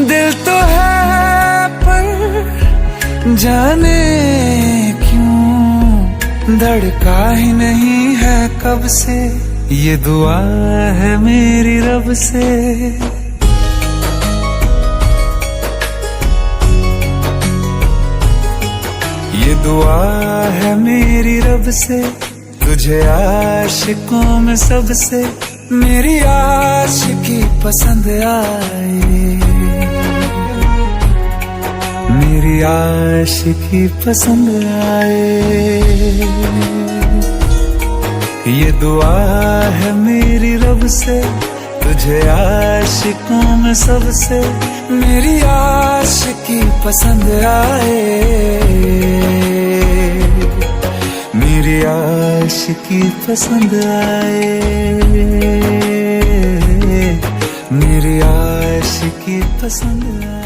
दिल तो है पर जाने क्यों धड़का ही नहीं है कब से, ये दुआ है मेरी रब से। ये दुआ है मेरी रब से, तुझे आशिकों में सबसे मेरी आशिकी पसंद आए, मेरी आशिकी पसंद आए। ये दुआ है मेरी रब से, तुझे आशिकों में सबसे मेरी आशिकी पसंद आए, मेरी आशिकी पसंद आए, मेरी आशिकी पसंद आए।